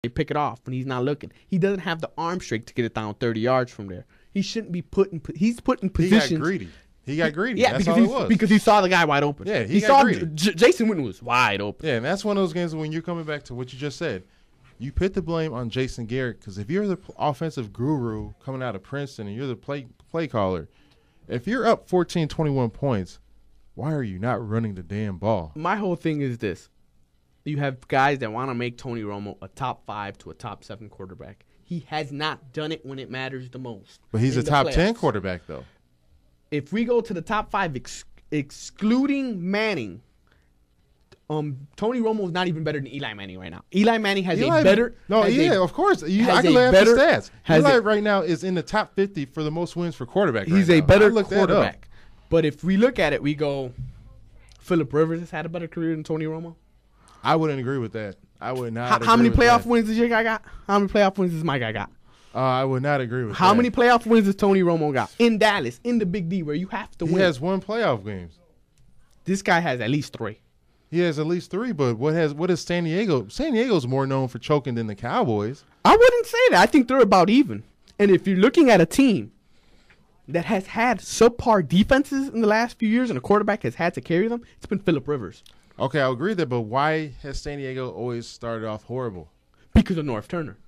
they pick it off when he's not looking. He doesn't have the arm strength to get it down 30 yards from there. He shouldn't be he's put in positions. He got greedy. He got greedy. Yeah, that's because all it was. Because he saw the guy wide open. Yeah, he got saw greedy. Jason Witten was wide open. Yeah, and that's one of those games when you're coming back to what you just said. You put the blame on Jason Garrett because if you're the offensive guru coming out of Princeton and you're the play caller, if you're up 14, 21 points, why are you not running the damn ball? My whole thing is this. You have guys that want to make Tony Romo a top 5 to a top 7 quarterback. He has not done it when it matters the most. But he's a top 10 quarterback, though. If we go to the top 5, excluding Manning, Tony Romo is not even better than Eli Manning right now. Eli Manning has a better. No, yeah, of course. I can laugh at stats. Eli right now is in the top 50 for the most wins for quarterback. He's a better quarterback. But if we look at it, we go, Phillip Rivers has had a better career than Tony Romo. I wouldn't agree with that. I would not. How many playoff wins does your guy got? How many playoff wins does my guy got? I would not agree with that. How many playoff wins does Tony Romo got? In Dallas, in the Big D, where you have to win. He has 1 playoff games. This guy has at least 3. He has at least 3, but what is San Diego? San Diego's more known for choking than the Cowboys. I wouldn't say that. I think they're about even. And if you're looking at a team that has had subpar defenses in the last few years and a quarterback has had to carry them, it's been Phillip Rivers. Okay, I'll agree that, but why has San Diego always started off horrible? Because of North Turner.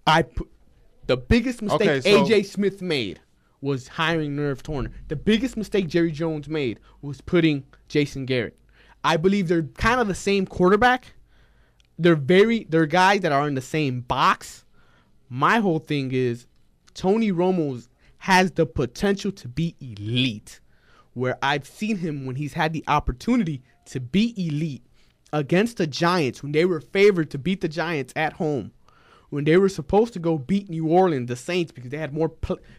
The biggest mistake A.J. Smith made was hiring North Turner. The biggest mistake Jerry Jones made was putting Jason Garrett. I believe they're kind of the same quarterback. They're guys that are in the same box. My whole thing is Tony Romo has the potential to be elite, where I've seen him when he's had the opportunity to be elite against the Giants when they were favored to beat the Giants at home, when they were supposed to go beat New Orleans, the Saints, because they had more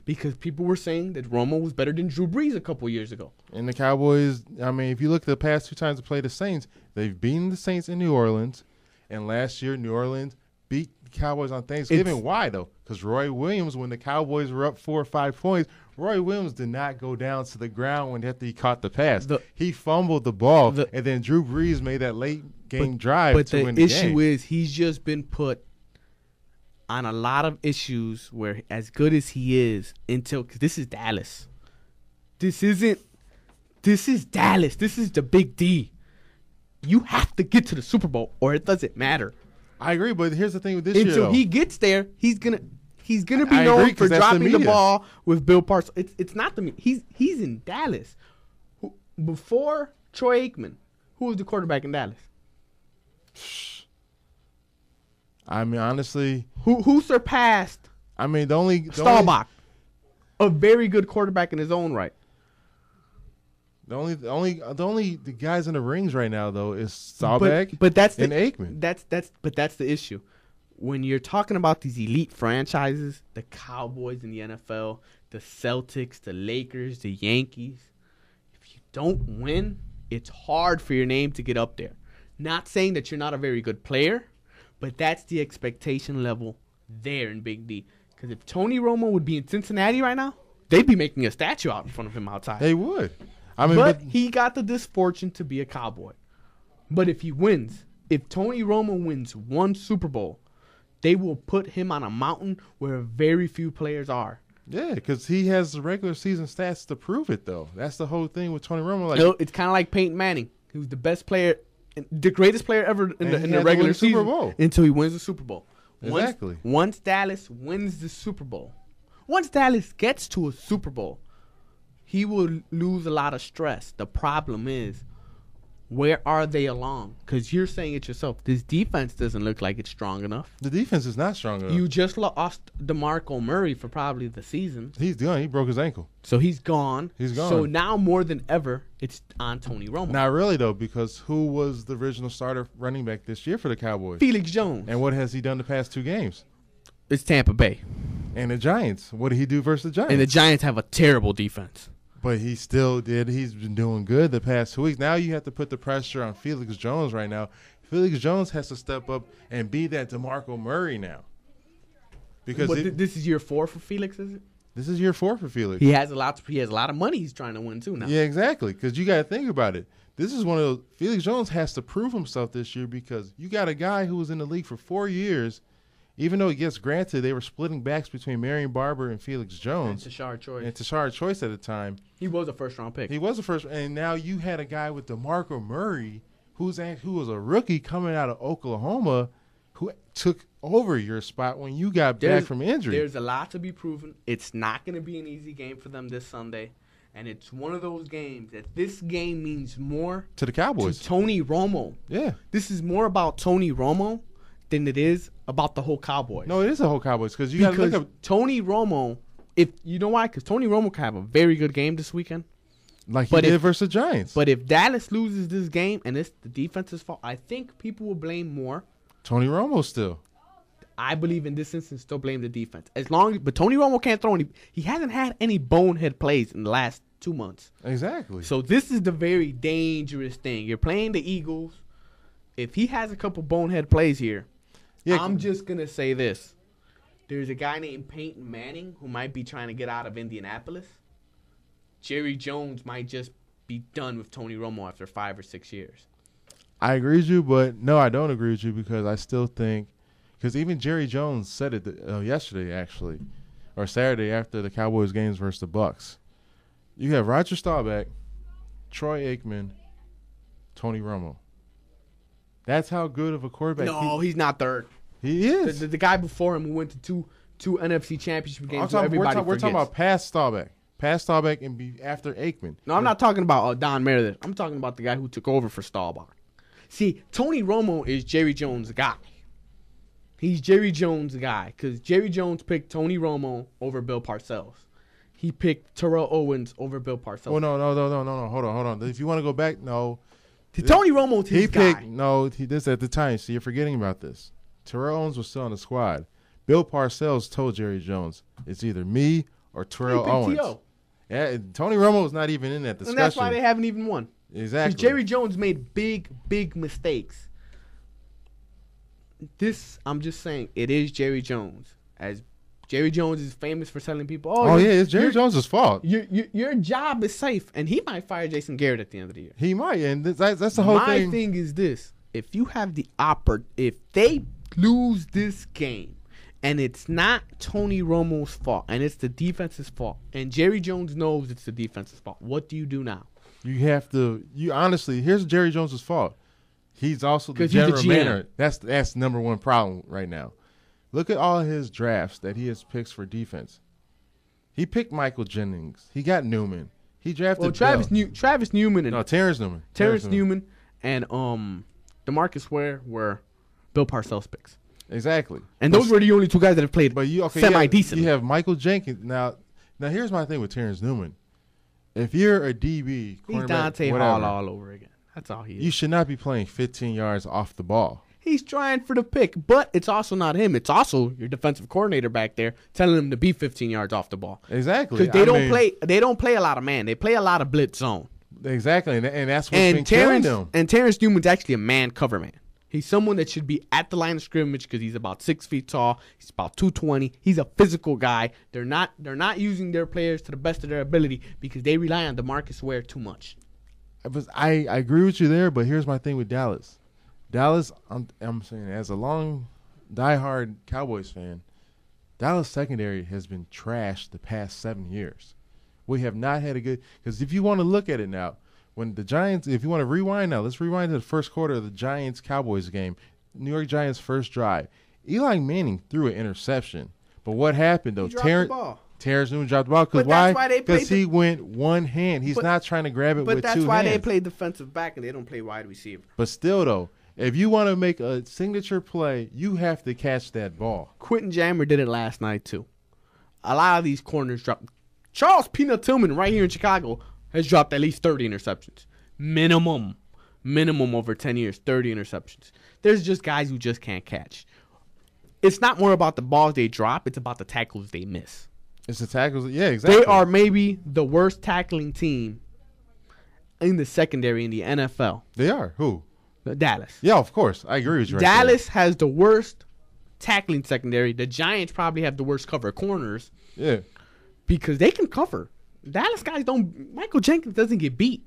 because people were saying that Romo was better than Drew Brees a couple years ago. And the Cowboys, I mean, if you look at the past 2 times they played the Saints, they've beaten the Saints in New Orleans, and last year New Orleans beat the Cowboys on Thanksgiving. Why, though? Because Roy Williams, when the Cowboys were up 4 or 5 points, Roy Williams did not go down to the ground when he caught the pass. He fumbled the ball, and then Drew Brees made that late-game drive to win the game. But the issue is he's just been put on a lot of issues where, as good as he is, because this is Dallas. This is Dallas. This is the Big D. You have to get to the Super Bowl, or it doesn't matter. I agree, but here's the thing with this year, though. Until he gets there, he's gonna be known for dropping the ball with Bill Parcells. It's not the he's in Dallas. Before Troy Aikman, who was the quarterback in Dallas? I mean, honestly, who surpassed? I mean, Staubach, a very good quarterback in his own right. The only guys in the rings right now though is Staubach and Aikman. That's the issue. When you're talking about these elite franchises, the Cowboys in the NFL, the Celtics, the Lakers, the Yankees, if you don't win, it's hard for your name to get up there. Not saying that you're not a very good player, but that's the expectation level there in Big D. Because if Tony Romo would be in Cincinnati right now, they'd be making a statue out in front of him outside. They would. I mean, but he got the misfortune to be a Cowboy. But if he wins, if Tony Romo wins 1 Super Bowl, they will put him on a mountain where very few players are. Yeah, because he has the regular season stats to prove it, though. That's the whole thing with Tony Romo. It's kind of like Peyton Manning. He was the best player, the greatest player ever in the regular season Super Bowl until he wins the Super Bowl. Exactly. Once Dallas wins the Super Bowl, once Dallas gets to a Super Bowl, he will lose a lot of stress. The problem is, where are they along? Because you're saying it yourself. This defense doesn't look like it's strong enough. The defense is not strong enough. You just lost DeMarco Murray for probably the season. He's done. He broke his ankle. So he's gone. He's gone. So now more than ever, it's on Tony Romo. Not really, though, because who was the original starter running back this year for the Cowboys? Felix Jones. And what has he done the past 2 games? It's Tampa Bay. And the Giants. What did he do versus the Giants? And the Giants have a terrible defense. But he still did. He's been doing good the past 2 weeks. Now you have to put the pressure on Felix Jones right now. Felix Jones has to step up and be that DeMarco Murray now. Because this is year 4 for Felix, is it? This is year 4 for Felix. He has a lot of money he's trying to win too now. Yeah, exactly. Because you got to think about it. This is one of those. Felix Jones has to prove himself this year because you got a guy who was in the league for 4 years even though, yes, granted, they were splitting backs between Marion Barber and Felix Jones. And Tashard Choice at the time. He was a first-round pick. And now you had a guy with DeMarco Murray, who was a rookie coming out of Oklahoma, who took over your spot when you got back from injury. There's a lot to be proven. It's not going to be an easy game for them this Sunday. And it's one of those games that this game means more to the Cowboys. To Tony Romo. Yeah. This is more about Tony Romo than it is about the whole Cowboys. No, it is the whole Cowboys because you got to look up Tony Romo. If you know why? Because Tony Romo can have a very good game this weekend. Like he did versus the Giants. But if Dallas loses this game and it's the defense's fault, I think people will blame more Tony Romo still. I believe in this instance still blame the defense. But Tony Romo can't throw any. He hasn't had any bonehead plays in the last 2 months. Exactly. So this is the very dangerous thing. You're playing the Eagles. If he has a couple bonehead plays here, I'm just going to say this. There's a guy named Peyton Manning who might be trying to get out of Indianapolis. Jerry Jones might just be done with Tony Romo after 5 or 6 years. I agree with you, but no, I don't agree with you because I still think – because even Jerry Jones said it yesterday, actually, or Saturday after the Cowboys games versus the Bucs. You have Roger Staubach, Troy Aikman, Tony Romo. That's how good of a quarterback. No, he's not third. He is. The guy before him who went to two NFC championship games. We're talking about past Staubach. Past Staubach and be after Aikman. No, I'm not talking about Don Meredith. I'm talking about the guy who took over for Staubach. See, Tony Romo is Jerry Jones' guy. He's Jerry Jones' guy because Jerry Jones picked Tony Romo over Bill Parcells. He picked Terrell Owens over Bill Parcells. Oh, no. Hold on. If you want to go back, no. Tony Romo's his guy. This at the time. So you're forgetting about this. Terrell Owens was still on the squad. Bill Parcells told Jerry Jones, it's either me or Terrell Owens. Yeah, Tony Romo was not even in that discussion. And that's why they haven't even won. Exactly. Because Jerry Jones made big mistakes. I'm just saying, it is Jerry Jones. As Jerry Jones is famous for telling people, it's Jerry Jones' fault. Your job is safe. And he might fire Jason Garrett at the end of the year. He might, and that's the whole thing. My thing is this. If you have if they lose this game, and it's not Tony Romo's fault, and it's the defense's fault, and Jerry Jones knows it's the defense's fault, what do you do now? Honestly, here's Jerry Jones' fault. He's also the general manager. That's number one problem right now. Look at all his drafts that he has picked for defense. He picked Michael Jennings. He got Newman. He drafted Travis Newman and Terrence Newman. Terrence Newman and DeMarcus Ware were Bill Parcells picks. Exactly. And those were the only two guys that have played semi-decent. You have Michael Jenkins. Now here's my thing with Terrence Newman. If you're a DB, he's Dante Hall all over again. That's all he is. You should not be playing 15 yards off the ball. He's trying for the pick, but it's also not him. It's also your defensive coordinator back there telling him to be 15 yards off the ball. Exactly. Because they don't play a lot of man. They play a lot of blitz zone. Exactly, and that's what's been killing them. And Terrence Newman's actually a man cover man. He's someone that should be at the line of scrimmage because he's about 6 feet tall. He's about 220. He's a physical guy. They're not using their players to the best of their ability because they rely on DeMarcus Ware too much. I agree with you there, but here's my thing with Dallas. I'm saying as a long, diehard Cowboys fan, Dallas secondary has been trashed the past 7 years. We have not had a good – because if you want to look at it now, when the Giants – if you want to rewind now, let's rewind to the first quarter of the Giants-Cowboys game. New York Giants' first drive. Eli Manning threw an interception. But what happened, though? Terrence Newman dropped the ball. Because why? Because he went one hand. He's not trying to grab it with two hands. But that's why they play defensive back and they don't play wide receiver. But still, though, if you want to make a signature play, you have to catch that ball. Quentin Jammer did it last night, too. A lot of these corners dropped. Charles Peanut Tillman right here in Chicago has dropped at least 30 interceptions. Minimum over 10 years, 30 interceptions. There's just guys who just can't catch. It's not more about the balls they drop. It's about the tackles they miss. It's the tackles. Yeah, exactly. They are maybe the worst tackling team in the secondary in the NFL. They are. Who? Dallas. Yeah, of course. I agree with you. Dallas has the worst tackling secondary. The Giants probably have the worst cover corners. Yeah. Because they can cover. Dallas guys don't. Michael Jenkins doesn't get beat.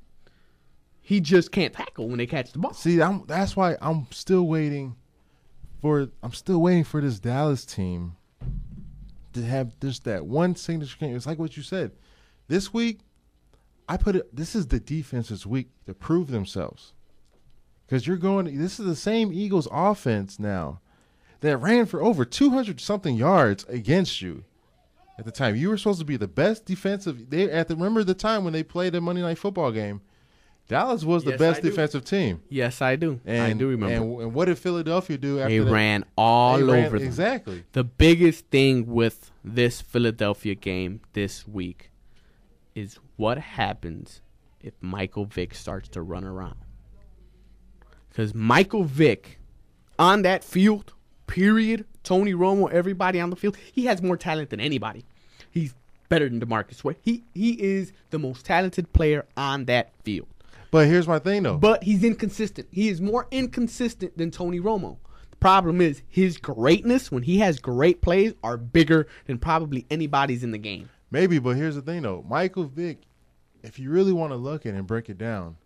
He just can't tackle when they catch the ball. See, that's why I'm still waiting I'm still waiting for this Dallas team to have just that one signature game. It's like what you said. This week, this is the defense's week to prove themselves. Because this is the same Eagles offense now that ran for over 200-something yards against you at the time. You were supposed to be the best defensive. Remember the time when they played a Monday Night Football game? Dallas was the best defensive team. Yes, I do. I do remember. And what did Philadelphia do after that? They ran all over them. Exactly. The biggest thing with this Philadelphia game this week is what happens if Michael Vick starts to run around. Because Michael Vick, on that field, period, Tony Romo, everybody on the field, he has more talent than anybody. He's better than DeMarcus Ware. He is the most talented player on that field. But here's my thing, though. But he's inconsistent. He is more inconsistent than Tony Romo. The problem is his greatness, when he has great plays, are bigger than probably anybody's in the game. Maybe, but here's the thing, though. Michael Vick, if you really want to look at it and break it down,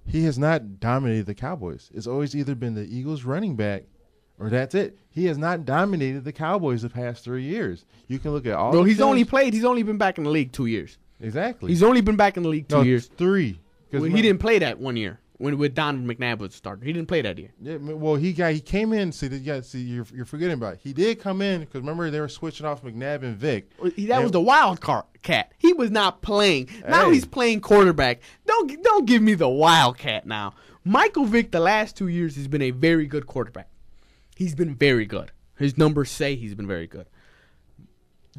he has not dominated the Cowboys. It's always either been the Eagles running back or that's it. He has not dominated the Cowboys the past 3 years. You can look at all. No, he's only been back in the league 2 years. Exactly. He's only been back in the league 2 years. 3. Well, he didn't play that 1 year with Donovan McNabb was the starter. He didn't play that year. Yeah, well, he came in. See, you're forgetting about it. He did come in because remember they were switching off McNabb and Vick. That was the wild cat. He was not playing. Now he's playing quarterback. Don't give me the wildcat now. Michael Vick the last 2 years has been a very good quarterback. He's been very good. His numbers say he's been very good.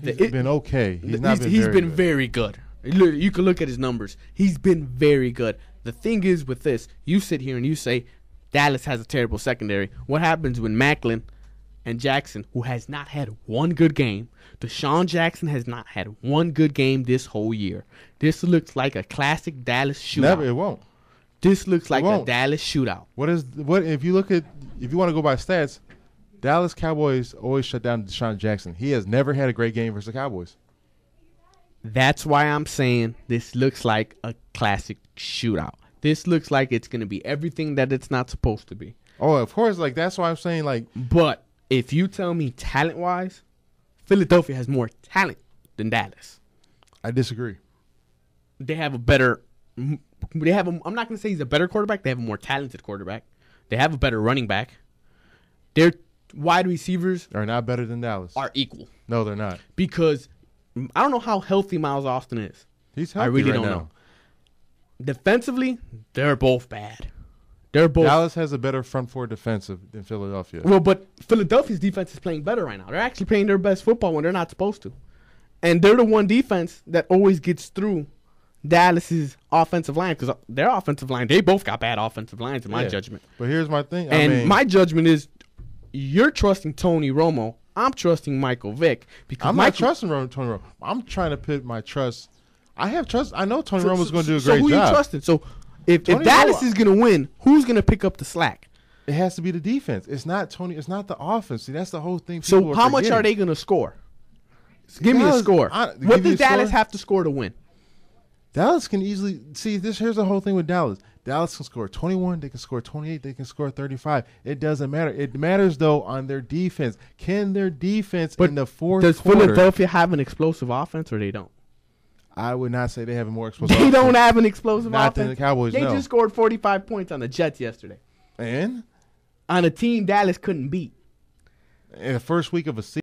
He's been okay. He's been very good. You can look at his numbers. He's been very good. The thing is with this, you sit here and you say Dallas has a terrible secondary. What happens when Macklin and Jackson, who has not had one good game, Deshaun Jackson has not had one good game this whole year. This looks like a classic Dallas shootout. Never, it won't. This looks like a Dallas shootout. If you want to go by stats, Dallas Cowboys always shut down Deshaun Jackson. He has never had a great game versus the Cowboys. That's why I'm saying this looks like a classic shootout. This looks like it's going to be everything that it's not supposed to be. Oh, of course. That's why I'm saying But if you tell me talent-wise, Philadelphia has more talent than Dallas. I disagree. They have a better. I'm not going to say he's a better quarterback. They have a more talented quarterback. They have a better running back. Their wide receivers are not better than Dallas. Are equal. No, they're not. Because I don't know how healthy Miles Austin is. He's healthy. I really don't know. Defensively, they're both bad. Dallas has a better front four defensive than Philadelphia. Well, but Philadelphia's defense is playing better right now. They're actually playing their best football when they're not supposed to. And they're the one defense that always gets through Dallas's offensive line because their offensive line, they both got bad offensive lines in my judgment. But here's my thing. My judgment is you're trusting Tony Romo. I'm trusting Michael Vick. Because I'm not trusting Tony Romo. I'm trying to put my trust. I have trust. I know Tony Romo's going to do a great job. So who you trusting? So if Dallas is going to win, who's going to pick up the slack? It has to be the defense. It's not Tony. It's not the offense. See, that's the whole thing. So how much are they going to score? Give me a score. What does Dallas have to score to win? Dallas can easily see this. Here's the whole thing with Dallas. Dallas can score 21. They can score 28. They can score 35. It doesn't matter. It matters though on their defense. Can their defense in the fourth quarter? Does Philadelphia have an explosive offense or they don't? I would not say they have a more explosive. They don't have an explosive offense. Not than the Cowboys. They just scored 45 points on the Jets yesterday. And on a team Dallas couldn't beat. In the first week of a season.